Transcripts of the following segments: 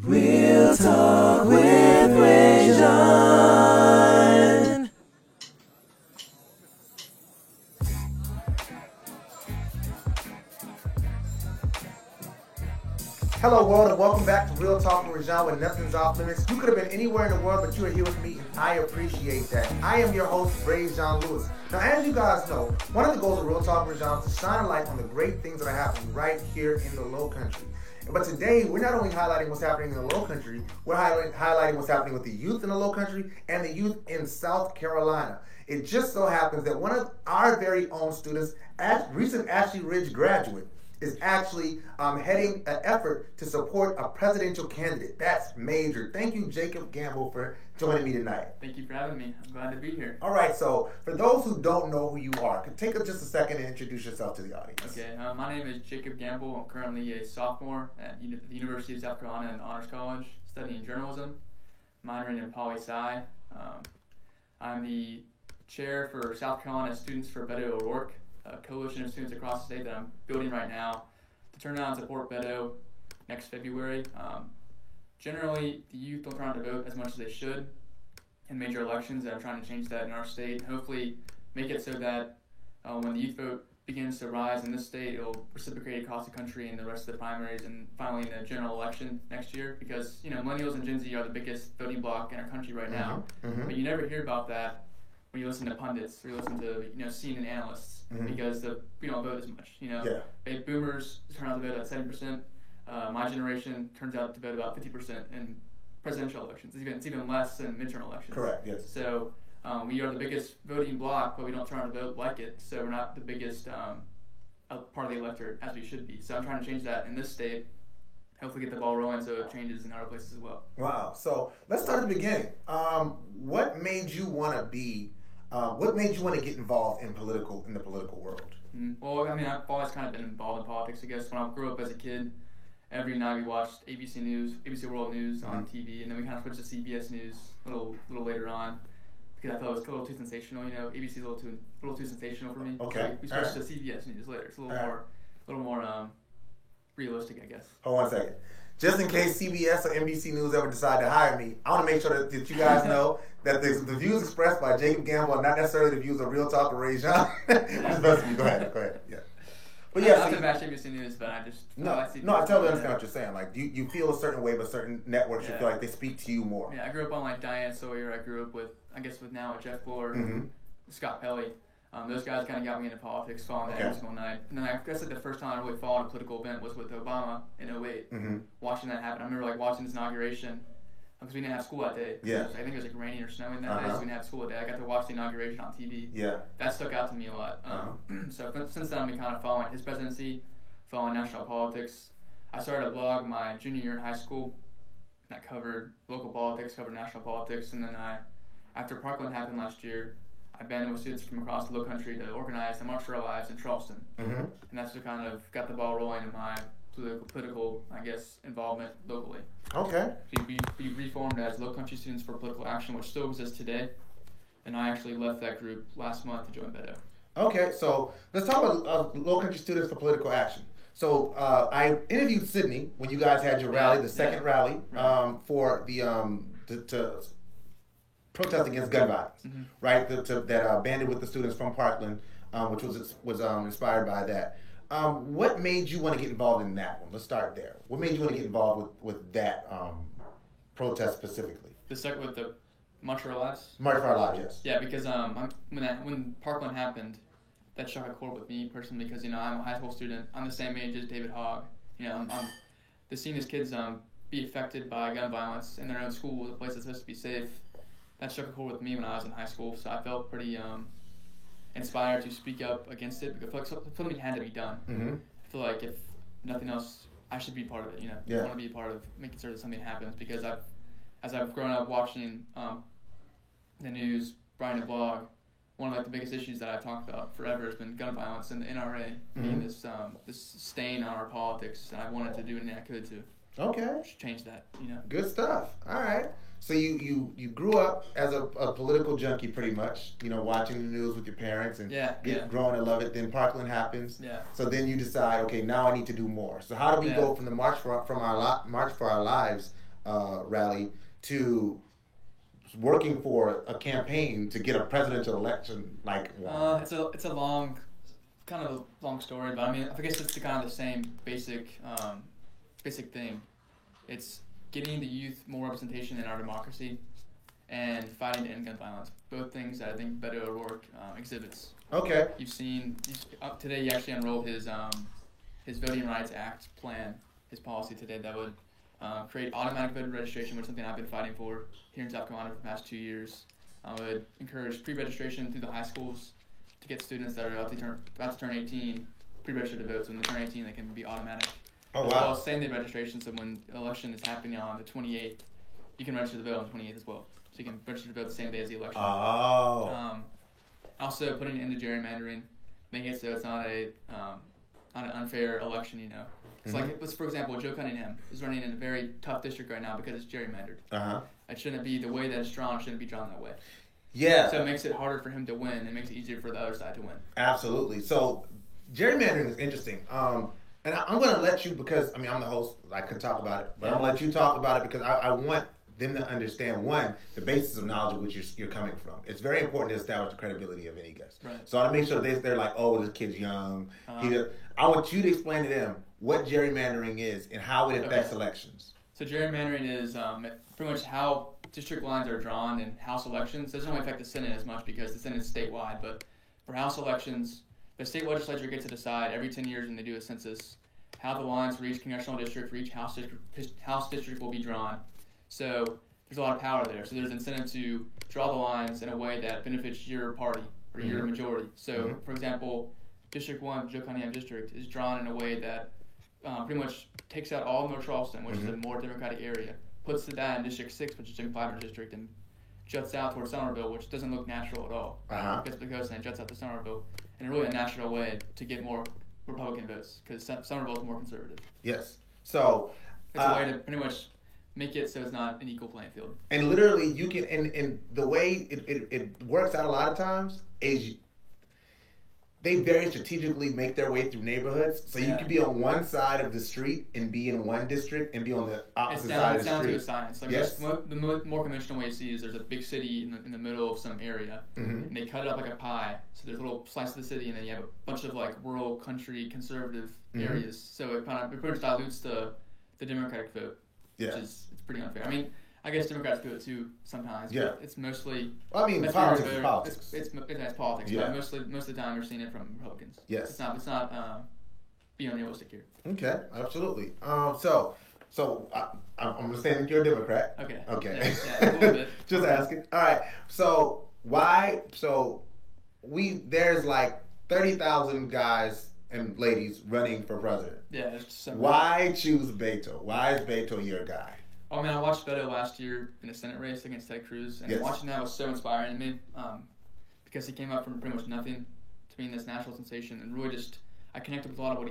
Real Talk with Rajon. Hello world and welcome back to Real Talk with Rajon, where nothing's off limits. You could have been anywhere in the world, but you are here with me, and I appreciate that. I am your host, Rajon Lewis. Now, as you guys know, one of the goals of Real Talk with Rajon is to shine a light on the great things that are happening right here in the Low Country. But today, we're not only highlighting what's happening in the Low Country, we're highlighting what's happening with the youth in the Low Country and the youth in South Carolina. It just so happens that one of our very own students, recent Ashley Ridge graduate, is actually heading an effort to support a presidential candidate. That's major. Thank you, Jacob Gamble, for joining me tonight. Thank you for having me. I'm glad to be here. All right, so for those who don't know who you are, take just a second and introduce yourself to the audience. Okay, my name is Jacob Gamble. I'm currently a sophomore at the University of South Carolina in Honors College, studying journalism, minoring in poli-sci. I'm the chair for South Carolina Students for Beto O'Rourke, a coalition of students across the state that I'm building right now to turn out and support Beto next February. Generally, the youth don't turn out to vote as much as they should in major elections, and I'm trying to change that in our state and hopefully make it so that when the youth vote begins to rise in this state, it'll reciprocate across the country in the rest of the primaries and finally in the general election next year, because millennials and Gen Z are the biggest voting bloc in our country right now. Mm-hmm. But you never hear about that when you listen to pundits or you listen to CNN analysts, because we don't vote as much. Baby boomers turn out to vote at 7%. My generation turns out to vote about 50% in presidential elections. It's even less in midterm elections. Correct. Yes. So we are the biggest voting bloc, but we don't turn out to vote like it. So we're not the biggest part of the electorate as we should be. So I'm trying to change that in this state. Hopefully get the ball rolling so it changes in other places as well. Wow. So let's start at the beginning. What made you want to get involved in the political world? Well, I've always kind of been involved in politics. I guess when I grew up as a kid, every night we watched ABC News, ABC World News on TV, and then we kind of switched to CBS News a little later on because I thought it was a little too sensational. ABC's a little too sensational for me. Okay. So we switched to CBS News later. It's a little more realistic, I guess. Hold on a second. Just in case CBS or NBC News ever decide to hire me, I want to make sure that you guys know that the views expressed by Jacob Gamble are not necessarily the views of Real Talk with Rajon. Go ahead. Yeah. But yeah, not to bash ABC News, but I just I totally understand what you're saying. Like you feel a certain way, but certain networks you feel like they speak to you more. Yeah, I grew up on Diane Sawyer. I grew up with Jeff Buller, Scott Pelley. Those guys kind of got me into politics, following that every single night. And then I guess the first time I really followed a political event was with Obama in 2008, watching that happen. I remember watching his inauguration because we didn't have school that day. Yeah. I think it was raining or snowing that day, so we didn't have school that day. I got to watch the inauguration on TV. Yeah. That stuck out to me a lot. So since then, I've been kind of following his presidency, following national politics. I started a blog my junior year in high school that covered local politics, covered national politics, and then after Parkland happened last year, I banded with students from across the Low Country to organize the March for Our Lives in Charleston. And that's what kind of got the ball rolling in my political, involvement locally. Okay. So we reformed as Low Country Students for Political Action, which still exists today. And I actually left that group last month to join Beto. Okay, so let's talk about Low Country Students for Political Action. So I interviewed Sydney when you guys had your rally, the second rally, for the to protest against gun violence, right? That banded with the students from Parkland, which was inspired by that. What made you want to get involved in that one? Let's start there. What made you want to get involved with that protest specifically? With the March for Our Lives? March for Our Lives, yes. Yeah, because when Parkland happened, that struck a chord with me personally because I'm a high school student. I'm the same age as David Hogg. I'm seeing these kids be affected by gun violence in their own school, a place that's supposed to be safe. That struck a chord with me when I was in high school, so I felt pretty inspired to speak up against it because I feel like something had to be done. I feel like if nothing else, I should be part of it. I want to be a part of making sure that something happens because as I've grown up watching the news, writing a blog, one of the biggest issues that I've talked about forever has been gun violence and the NRA being this stain on our politics, and I wanted to do anything I could to change that. Good stuff. All right. So you grew up as a political junkie pretty much, watching the news with your parents and growing to love it. Then Parkland happens. Yeah. So then you decide, okay, now I need to do more. So how do we go from the March for Our Lives rally to working for a campaign to get a presidential election like one? It's a long, kind of a long story, but I mean, I guess it's kind of the same basic thing. It's getting the youth more representation in our democracy and fighting to end gun violence. Both things that I think Beto O'Rourke exhibits. Okay. You've seen today. He actually unrolled his Voting Rights Act plan, his policy today that would create automatic voter registration, which is something I've been fighting for here in South Carolina for the past 2 years. I would encourage pre-registration through the high schools to get students that are about to turn 18 pre-registered to vote. So when they turn 18, they can be automatic. Oh, as wow. well as same-day registration, so when the election is happening on the 28th, you can register to vote on the 28th as well. So you can register to vote the same day as the election. Oh. Also, putting an end to gerrymandering, making it so it's not an unfair election, you know. It's like, let's, for example, Joe Cunningham is running in a very tough district right now because it's gerrymandered. Uh-huh. It shouldn't be the way that it's drawn, shouldn't be drawn that way. Yeah. So it makes it harder for him to win and makes it easier for the other side to win. Absolutely. So gerrymandering is interesting. And I'm going to let you, because, I mean, I'm the host, I could talk about it, but I'm going to let you talk about it because I want them to understand, one, the basis of knowledge of which you're coming from. It's very important to establish the credibility of any guest. Right. So I want to make sure they're like, oh, this kid's young. I want you to explain to them what gerrymandering is and how it affects elections. So gerrymandering is pretty much how district lines are drawn in House elections. It doesn't really affect the Senate as much because the Senate is statewide, but for House elections, the state legislature gets to decide every 10 years when they do a census how the lines for each congressional district, for each House district will be drawn. So there's a lot of power there. So there's incentive to draw the lines in a way that benefits your party or your majority. So, for example, District 1, Joe Cunningham District, is drawn in a way that pretty much takes out all of North Charleston, which is a more Democratic area, puts that in District 6, which is Jim Clyburn District, and juts out towards Somerville, which doesn't look natural at all. Gets to the coast and it juts out to Somerville in a really unnatural way to get more Republican votes because Somerville is more conservative. Yes. So it's a way to pretty much make it so it's not an equal playing field. And literally, you can, and the way it works out a lot of times is they very strategically make their way through neighborhoods. So you can be on one side of the street and be in one district and be on the opposite side of the street. It's down to a science. Like the more conventional way you see is there's a big city in the middle of some area, and they cut it up like a pie. So there's a little slice of the city, and then you have a bunch of like rural, country, conservative areas. So it pretty much dilutes the Democratic vote. Yeah. It's pretty unfair. I mean, I guess Democrats do it too sometimes. Yeah. But it's mostly. Well, I mean, politics is politics. It's politics, but most of the time you're seeing it from Republicans. Yes. It's not being unrealistic here. Okay, absolutely. So I'm understanding you're a Democrat. Okay. Yeah, a little bit. Just asking. All right. So why? So there's like 30,000 guys and ladies running for president. Yeah. Why choose Beto? Why is Beto your guy? I mean, I watched Beto last year in a Senate race against Ted Cruz, and watching that was so inspiring to me because he came up from pretty much nothing to being this national sensation, and really just I connected with a lot of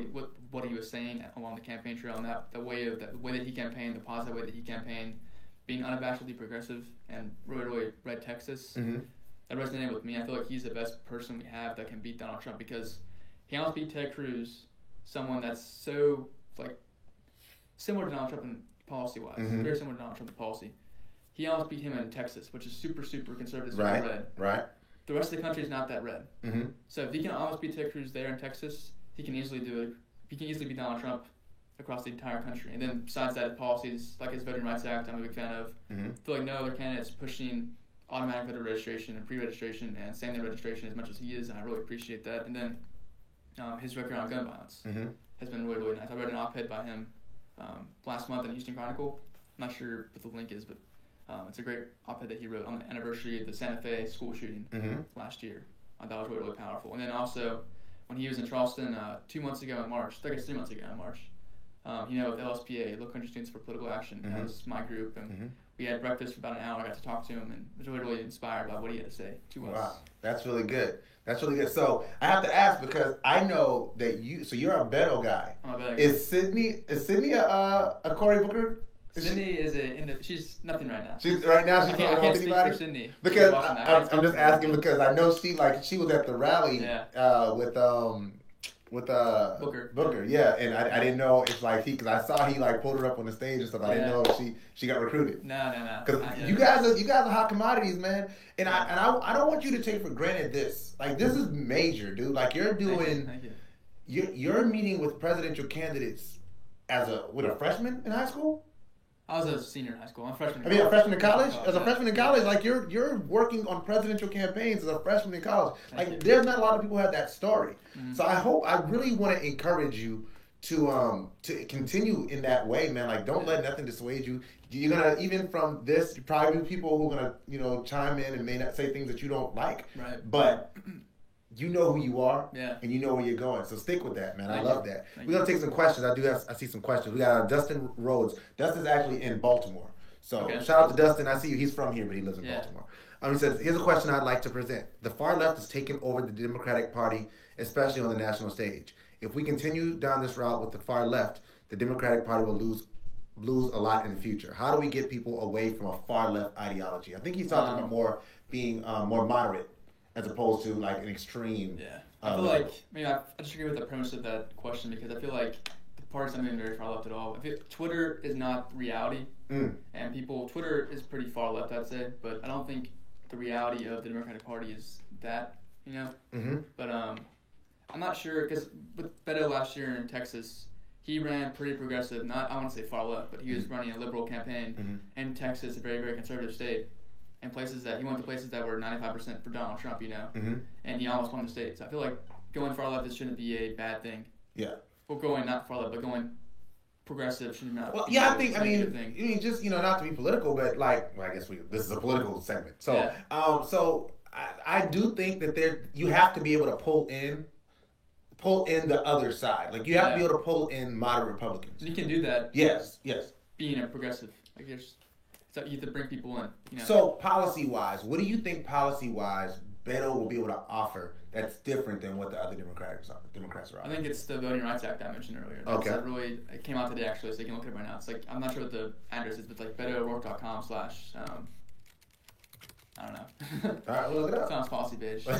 what he was saying along the campaign trail, and the way that he campaigned, the positive way that he campaigned, being unabashedly progressive, and really read Texas. That resonated with me. I feel like he's the best person we have that can beat Donald Trump because he almost beat Ted Cruz, someone that's so like similar to Donald Trump in policy-wise, very similar to Donald Trump in policy. He almost beat him in Texas, which is super, super conservative, super red. Right. The rest of the country is not that red. So if he can almost beat Ted Cruz there in Texas, he can easily do it. He can easily beat Donald Trump across the entire country. And then besides that, policies like his Voting Rights Act, I'm a big fan of. I feel like no other candidate's pushing automatic voter registration and pre-registration and same-day registration as much as he is, and I really appreciate that. And then his record on gun violence has been really, really nice. I read an op-ed by him last month in the Houston Chronicle. I'm not sure what the link is, but it's a great op-ed that he wrote on the anniversary of the Santa Fe school shooting last year. I thought it was really, really powerful. And then also, when he was in Charleston 2 months ago in March, I think it's 3 months ago in March, with LSPA, Local Country Students for Political Action, that was my group, and we had breakfast for about an hour. I got to talk to him and was really, really inspired by what he had to say to us. Wow, that's really good. That's really good. So I have to ask because I know that you're a Beto guy. I'm a Beto guy. Is Sydney a Cory Booker? Sydney she's nothing right now. She's I can't with speak anybody? for Sydney. Because I'm just asking because I know she was at the rally with with Booker. Yeah, and I didn't know it's like because I saw he like pulled her up on the stage and stuff. I didn't know if she got recruited. No. Because you guys are hot commodities, man. And I don't want you to take for granted this. Like this is major, dude. Like you're doing. Thank you. You're meeting with presidential candidates as a freshman in high school. I was a senior in high school. I'm a freshman. A freshman in college. As a freshman in college, like you're working on presidential campaigns as a freshman in college. Like there's not a lot of people who have that story. Mm-hmm. So I really want to encourage you to continue in that way, man. Like don't let nothing dissuade you. You're gonna even from this, you probably be people who are gonna chime in and may not say things that you don't like. Right. But you know who you are, and you know where you're going. So stick with that, man. I love that. We're gonna take some questions. I see some questions. We got Dustin Rhodes. Dustin's actually in Baltimore. So shout out to Dustin. I see you. He's from here, but he lives in Baltimore. He says, here's a question I'd like to present. The far left has taken over the Democratic Party, especially on the national stage. If we continue down this route with the far left, the Democratic Party will lose a lot in the future. How do we get people away from a far left ideology? I think he's talking about more being more moderate as opposed to like an extreme. Yeah, I feel like I disagree with the premise of that question because I feel like the party's not even very far left at all. Twitter is not reality, and Twitter is pretty far left, I'd say, but I don't think the reality of the Democratic Party is that, Mm-hmm. But I'm not sure because with Beto last year in Texas, he ran pretty progressive. Not I want to say far left, but he was running a liberal campaign in Texas, a very very conservative state. And he went to places that were 95% for Donald Trump, and he almost won the state. So I feel like going far left shouldn't be a bad thing. Yeah. Well, going not far left, but going progressive shouldn't not. Well, yeah, I mean, just not to be political, but I guess this is a political segment. So, so I do think that you have to be able to pull in the other side. Like you have to be able to pull in moderate Republicans. And you can do that. Yes. Being a progressive, I guess. So you have to bring people in. So policy-wise, what do you think policy-wise Beto will be able to offer that's different than what the other Democrats are offering? I think it's the Voting Rights Act I mentioned earlier. It came out today actually, so you can look at it right now. It's like I'm not sure what the address is, but it's like BetoO'Rourke.com/ I don't know. All right, we'll look it up. Sounds policy page, but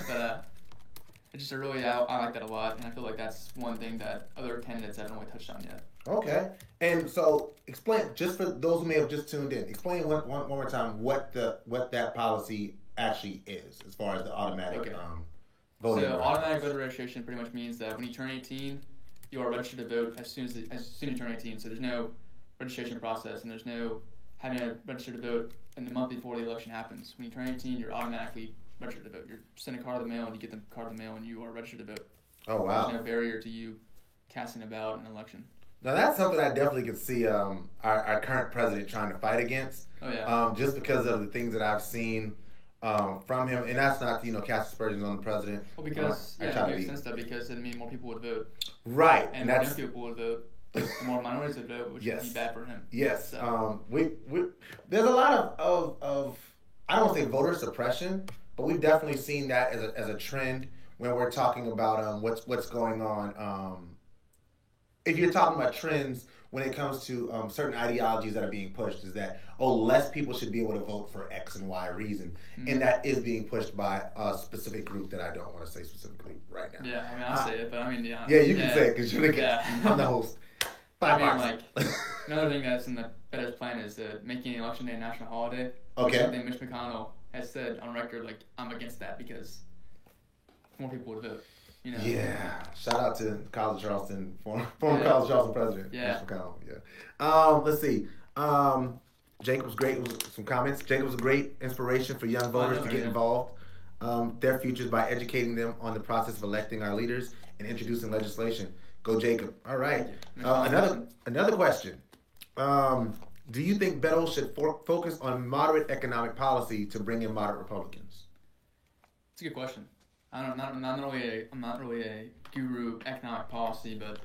it's just I like that a lot, and I feel like that's one thing that other candidates haven't really touched on yet. Okay, and so explain just for those who may have just tuned in. Explain one more time what that policy actually is as far as the automatic voting. So automatic voter registration pretty much means that when you turn 18, you are registered to vote as soon as you turn 18. So there's no registration process, and there's no having to register to vote in the month before the election happens. When you turn 18, you're automatically registered to vote. You're sent a card in the mail, and you get the card in the mail, and you are registered to vote. Oh wow! There's no barrier to you casting a ballot in an election. Now that's something I definitely could see our current president trying to fight against. Oh yeah. Just because of the things that I've seen from him, and that's not cast aspersions on the president. Well, because it makes sense that because it means more people would vote. Right, and more young people would vote. The more minorities would vote, which would be bad for him. Yes. So. We there's a lot of I don't want to say voter suppression, but we've definitely seen that as a trend when we're talking about what's going on. If you're talking about trends when it comes to certain ideologies that are being pushed, is that less people should be able to vote for X and Y reason, and that is being pushed by a specific group that I don't want to say specifically right now. Yeah, I mean I'll say it, but I mean yeah, you can say it because you're I'm the host. Another thing that's in the Beto's plan is making election day a national holiday. Okay. Something Mitch McConnell has said on record, I'm against that because more people would vote. Yeah. Shout out to College Charleston, former College Charleston president. Yeah. Mitch McConnell. Yeah. Let's see. Jacob was great. Some comments. Jacob was a great inspiration for young voters to get involved. Their futures by educating them on the process of electing our leaders and introducing legislation. Go Jacob. All right. Another question. Do you think Beto should focus on moderate economic policy to bring in moderate Republicans? It's a good question. I'm not really a guru economic policy, but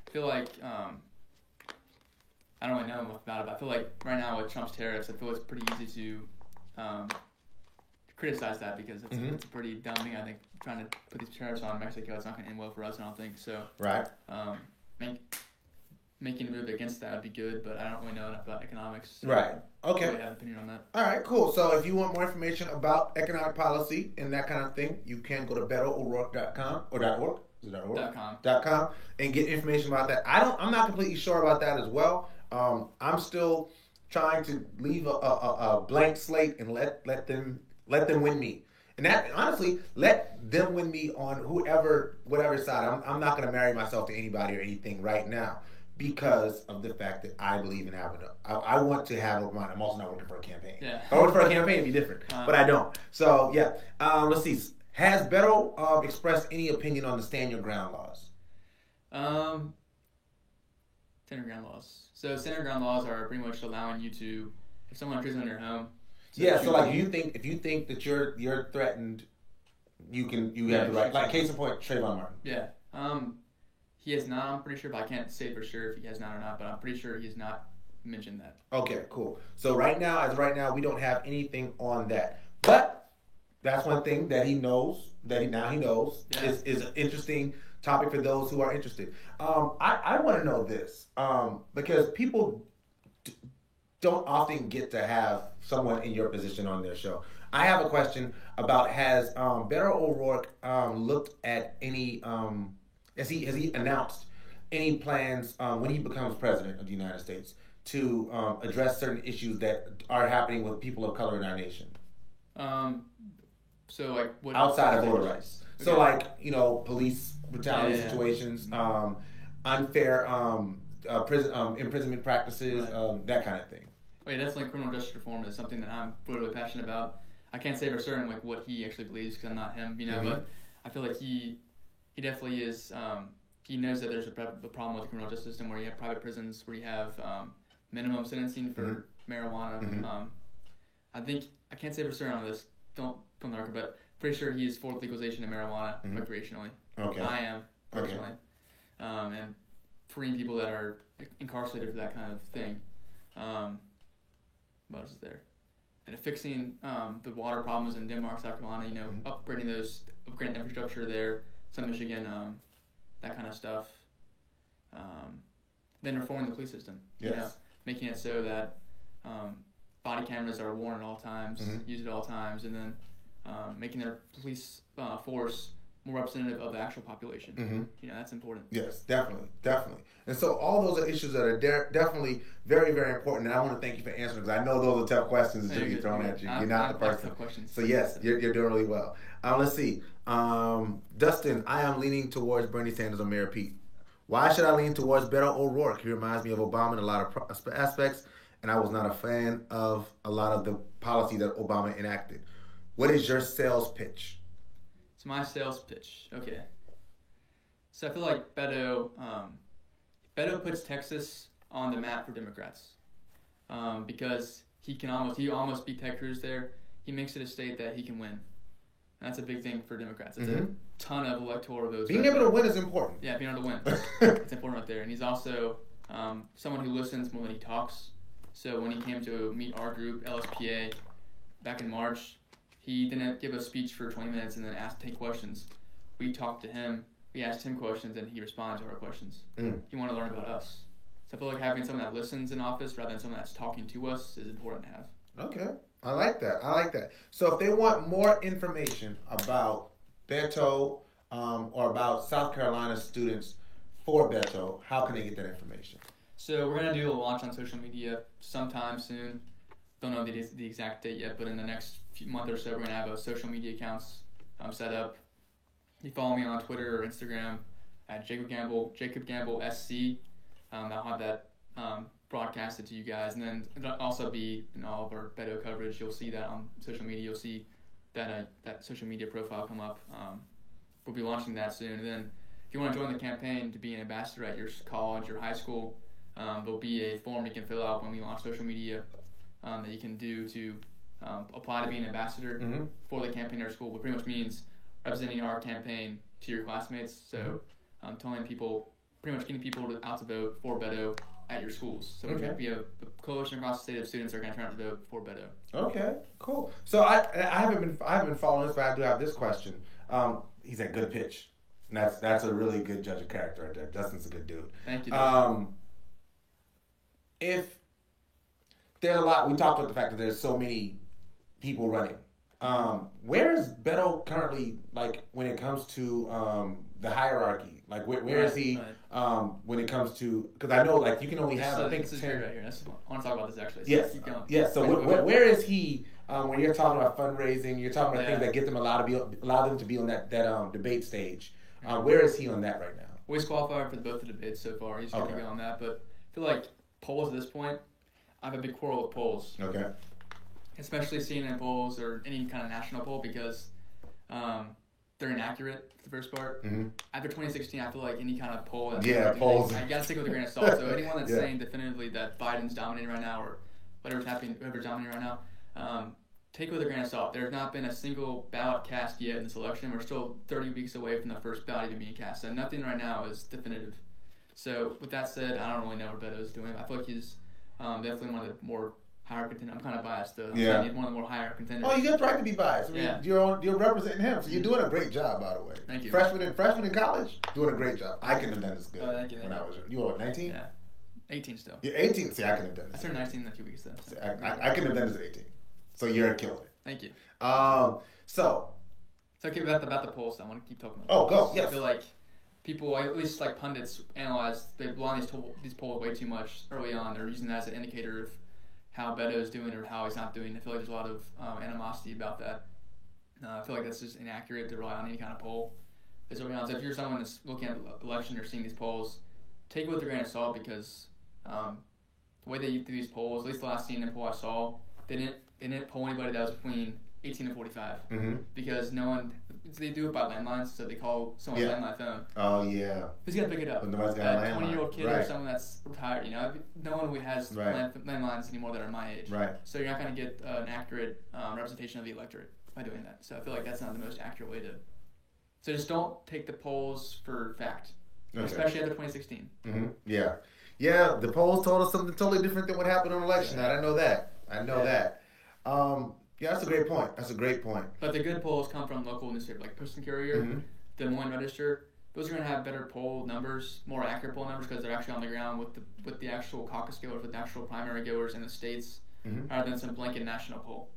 I feel like I don't really know much about it. But I feel like right now with Trump's tariffs, I feel it's pretty easy to criticize that because it's a pretty dumb thing. I think trying to put these tariffs on Mexico, it's not going to end well for us. I don't think so. Right. Making a move against that would be good, but I don't really know enough about economics. So right. Okay. I don't really have an opinion on that. All right, cool. So if you want more information about economic policy and that kind of thing, you can go to BetoO'Rourke.com or .org. Is that org? .com. And get information about that. I'm not completely sure about that as well. I'm still trying to leave a blank slate and let them win me. And that, honestly, let them win me on whatever side. I'm not going to marry myself to anybody or anything right now because of the fact that I believe in having I want to have a mind. I'm also not working for a campaign. Yeah. If I worked for a campaign, it'd be different. But I don't. So, yeah. Let's see. Has Beto expressed any opinion on the Stand Your Ground laws? Stand Your Ground laws. So Stand Your Ground laws are pretty much allowing you to, if someone imprisoned in your home. Yeah, so like if you think that you're threatened, you have the right. Like case in point, Trayvon Martin. Yeah. He has not, I'm pretty sure, but I can't say for sure if he has not or not, but I'm pretty sure he has not mentioned that. Okay, cool. So right now, we don't have anything on that. But that's one thing that he knows, he knows, Yeah. is an interesting topic for those who are interested. I want to know this, because people don't often get to have someone in your position on their show. I have a question about, has Beto O'Rourke looked at any, has he announced any plans when he becomes president of the United States to address certain issues that are happening with people of color in our nation? So like what outside of voter rights. Okay. So like, police brutality situations, unfair imprisonment practices, that kind of thing. Wait, that's like criminal justice reform is something that I'm really passionate about. I can't say for certain like what he actually believes because I'm not him, but I feel like he definitely is. He knows that there's a problem with the criminal justice system where you have private prisons, where you have minimum sentencing for marijuana. I think I can't say for certain on this. Don't from the record, but pretty sure he is for legalization of marijuana recreationally. Okay. I am personally, and freeing people that are incarcerated for that kind of thing. What else is there? And fixing the water problems in Denmark, South Carolina. Upgrading infrastructure there. Some Michigan, that kind of stuff. Then reforming the police system. Yes. Making it so that body cameras are worn at all times, used at all times, and then making their police force more representative of the actual population. That's important. Yes, definitely. And so all those are issues that are definitely very, very important. And I want to thank you for answering because I know those are tough questions that be thrown at you. You're not the person. Tough questions. So yes, you're doing really well. Let's see. Dustin, I am leaning towards Bernie Sanders or Mayor Pete. Why should I lean towards Beto O'Rourke? He reminds me of Obama in a lot of aspects, and I was not a fan of a lot of the policy that Obama enacted. What is your sales pitch? It's my sales pitch. Okay. So I feel like Beto puts Texas on the map for Democrats because he almost beat Ted Cruz there. He makes it a state that he can win. And that's a big thing for Democrats. It's a ton of electoral votes. Being able to win is important. Yeah, being able to win. It's important right there. And he's also someone who listens more than he talks. So when he came to meet our group, LSPA, back in March, he didn't give a speech for 20 minutes and then take questions. We talked to him, we asked him questions, and he responded to our questions. He wanted to learn about us. So I feel like having someone that listens in office rather than someone that's talking to us is important to have. Okay. I like that. So if they want more information about Beto or about South Carolina students for Beto, how can they get that information? So we're going to do a launch on social media sometime soon. Don't know the exact date yet, but in the next month or so, we're going to have a social media accounts set up. You follow me on Twitter or Instagram at Jacob Gamble SC. I'll have that broadcasted to you guys, and then it'll also be in all of our Beto coverage. You'll see that on social media. You'll see that social media profile come up. We'll be launching that soon. And then if you want to join the campaign to be an ambassador at your college or high school, there'll be a form you can fill out when we launch social media that you can do to apply to be an ambassador for the campaign at our school, which pretty much means representing our campaign to your classmates. So telling people, pretty much getting people out to vote for Beto at your schools. So we have a coalition across the state of students that are going to turn out to vote for Beto. Okay, cool. So I haven't been following this, but I do have this question. He's a good pitch. And that's a really good judge of character right there. Dustin's a good dude. Thank you. If there's a lot, we talked about the fact that there's so many people running Where is Beto currently, like, when it comes to the hierarchy? Like, where is he when it comes to, because I know, like, you can only have, I think, this is great right here. I want to talk about this actually. So yes, keep going. yes. So where is he when you're talking about fundraising? You're talking about things that get them allow them to be on that debate stage. Where is he on that right now? Well, he's qualified for both the debates so far. He's going to go on that, but I feel like polls at this point, I have a big quarrel with polls. Okay. Especially CNN polls or any kind of national poll because they're inaccurate for the first part. Mm-hmm. After 2016, I feel like any kind of poll, polls. You got to take it with a grain of salt. So anyone that's saying definitively that Biden's dominating right now or whatever's happening, whoever's dominating right now, take it with a grain of salt. There's not been a single ballot cast yet in this election. We're still 30 weeks away from the first ballot even being cast. So nothing right now is definitive. So with that said, I don't really know what Beto's doing. I feel like he's definitely one of the more higher contenders. I'm kind of biased though. Yeah. He's one of the more higher contenders. Oh, you got the right to be biased. I mean, you're representing him, so you're doing a great job, by the way. Thank you. Freshman in college, doing a great job. I couldn't have done this good Thank you. when I was. You were what, 19? Yeah. 18 still. You're 18. See, I couldn't have done I this. turned 19 in a few weeks though. See, I couldn't have done this at 18. So you're a killer. Thank you. So okay, about the polls, I want to keep talking about. Oh, go, polls. yes. I feel like people, at least like pundits, they rely on these polls way too much early on. They're using that as an indicator of how Beto is doing or how he's not doing. I feel like there's a lot of animosity about that. I feel like that's just inaccurate to rely on any kind of poll. It's early on. So if you're someone that's looking at the election or seeing these polls, take it with a grain of salt because the way they do these polls, at least the last CNN poll I saw, they didn't poll anybody that was between 18 and 45 because they do it by landlines, so they call someone's landline phone. Oh yeah. Who's gonna pick it up? But nobody's got a A landline. 20-year-old kid Right. or someone that's retired. You know, no one who has landlines anymore that are my age. Right. So you're not gonna get an accurate representation of the electorate by doing that. So I feel like that's not the most accurate way to. So just don't take the polls for fact, especially after 2016. Yeah. Yeah, the polls told us something totally different than what happened on election night. I know that. Yeah, that's a great point. But the good polls come from local newspapers like Post and Courier, Des Moines Register. Those are going to have better poll numbers, more accurate poll numbers because they're actually on the ground with the actual caucus goers, with the actual primary goers in the states, rather than some blanket national poll.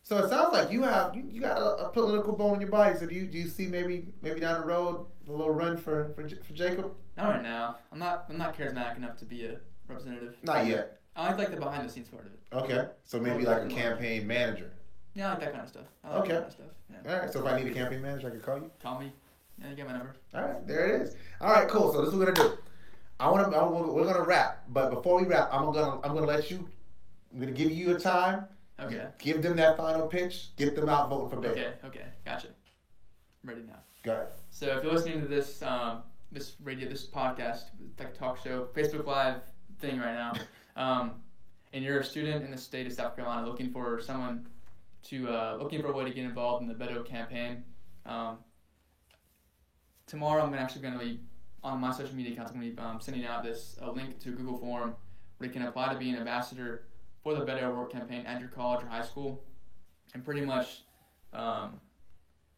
So it sounds like you got a political bone in your body. So do you see maybe down the road a little run for Jacob? Not right now. I'm not charismatic enough to be a representative. Not yet. I like the behind the scenes part of it. Okay, so maybe like a campaign manager. Yeah, I like that kind of stuff. I like that kind of stuff. Yeah. All right. So if I need a campaign manager, I can call you. Call me. Yeah, you get my number. All right, there it is. All right, cool. So this is what we're gonna do. We're gonna wrap, but before we wrap, I'm gonna let you. I'm gonna give you a time. Okay. Give them that final pitch. Get them out voting for Beto. Okay. Gotcha. I'm ready now. Go ahead. So if you're listening to this this podcast, like talk show, Facebook Live thing right now, and you're a student in the state of South Carolina looking for a way to get involved in the Beto campaign, tomorrow I'm actually going to be on my social media accounts. I'm going to be sending out a link to a Google form where you can apply to be an ambassador for the Beto Work campaign at your college or high school, and pretty much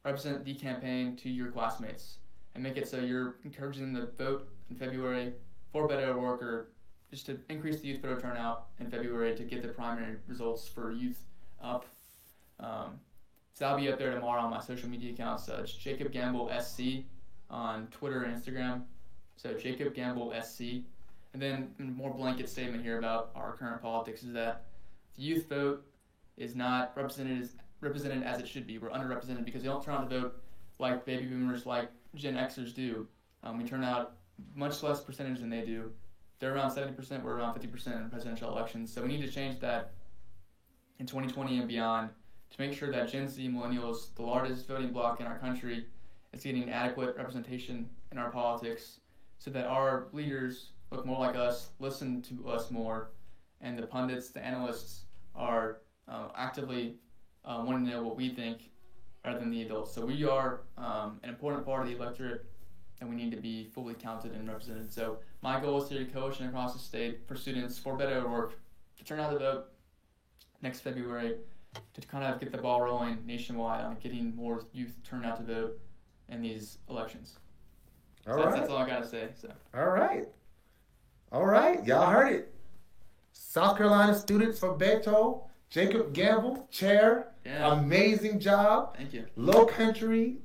represent the campaign to your classmates and make it so you're encouraging them to vote in February for Beto Work, or just to increase the youth voter turnout in February to get the primary results for youth up. So I'll be up there tomorrow on my social media accounts. It's Jacob Gamble SC on Twitter and Instagram. So Jacob Gamble SC. And then a more blanket statement here about our current politics is that the youth vote is not represented as it should be. We're underrepresented because they don't turn out to vote like baby boomers, like Gen Xers do. We turn out much less percentage than they do. They're around 70%, we're around 50% in presidential elections. So we need to change that in 2020 and beyond to make sure that Gen Z millennials, the largest voting bloc in our country, is getting adequate representation in our politics so that our leaders look more like us, listen to us more, and the pundits, the analysts are actively wanting to know what we think rather than the adults. So we are an important part of the electorate, and we need to be fully counted and represented. So my goal is to do a coalition across the state for students for Beto Work to turn out to vote next February, to kind of get the ball rolling nationwide on getting more youth turn out to vote in these elections. That's all I got to say. So. All right. Y'all heard it. South Carolina students for Beto. Jacob Gamble, chair. Yeah. Amazing job. Thank you. Low country,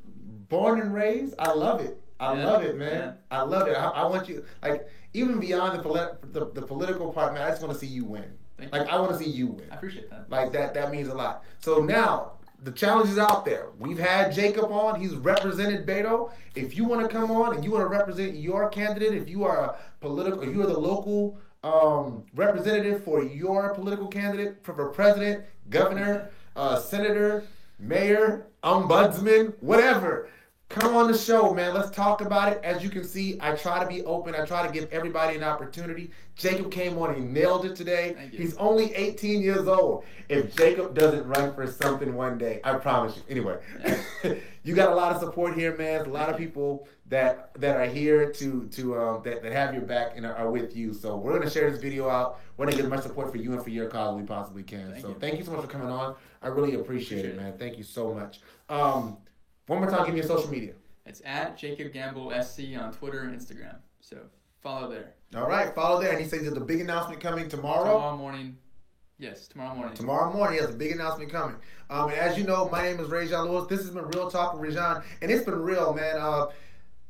born and raised. I love it. I love it, man. Yeah. I love it. I want you, like, even beyond the political part, man, I just want to see you win. Thank Like, you. I want to see you win. I appreciate that. Like, that means a lot. So now, the challenge is out there. We've had Jacob on. He's represented Beto. If you want to come on and you want to represent your candidate, if you are a political, you are the local representative for your political candidate for president, governor, senator, mayor, ombudsman, whatever. Come on the show, man. Let's talk about it. As you can see, I try to be open. I try to give everybody an opportunity. Jacob came on. He nailed it today. Thank you. He's only 18 years old. If Jacob doesn't run for something one day, I promise you. Anyway, you got a lot of support here, man. There's a lot of people that are here that have your back and are with you. So we're going to share this video out. We're going to get as much support for you and for your cause as we possibly can. Thank you so much for coming on. I really appreciate it, man. Thank you so much. One more time, give me your social media. It's at Jacob Gamble SC on Twitter and Instagram. So follow there. All right, follow there. And he says there's a big announcement coming tomorrow. Tomorrow morning. Yes, tomorrow morning. Tomorrow morning, he has a big announcement coming. And as you know, my name is Rajon Lewis. This has been Real Talk with Rajon, and it's been real, man.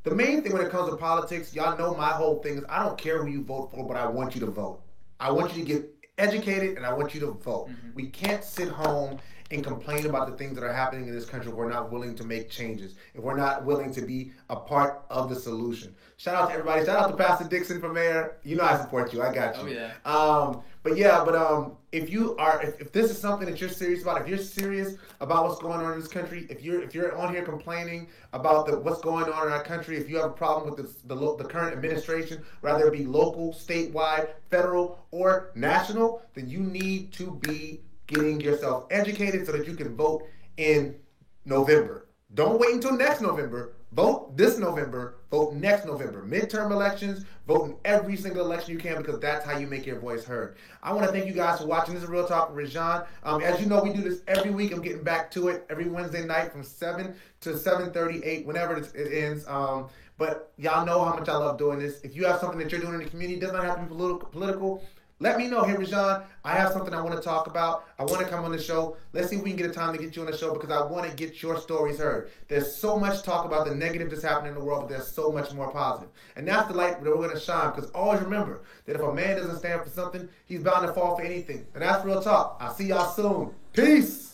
The main thing when it comes to politics, y'all know my whole thing is I don't care who you vote for, but I want you to vote. I want you to get educated, and I want you to vote. Mm-hmm. We can't sit home and complain about the things that are happening in this country if we're not willing to make changes, if we're not willing to be a part of the solution. Shout out to everybody. Shout out to Pastor Dixon for mayor. You know I support you. I got you. Oh, yeah. If this is something that you're serious about, if you're serious about what's going on in this country, if you're on here complaining about what's going on in our country, if you have a problem with the current administration, whether it be local, statewide, federal, or national, then you need to be getting yourself educated so that you can vote in November. Don't wait until next November. Vote this November. Vote next November. Midterm elections. Vote in every single election you can because that's how you make your voice heard. I want to thank you guys for watching. This is Real Talk with Rajon. As you know, we do this every week. I'm getting back to it every Wednesday night from 7 to 7:38, whenever it ends. But y'all know how much I love doing this. If you have something that you're doing in the community, it does not have to be political. Let me know. Hey, Rajon, I have something I want to talk about. I want to come on the show. Let's see if we can get a time to get you on the show because I want to get your stories heard. There's so much talk about the negative that's happening in the world, but there's so much more positive. And that's the light that we're going to shine because always remember that if a man doesn't stand for something, he's bound to fall for anything. And that's Real Talk. I'll see y'all soon. Peace.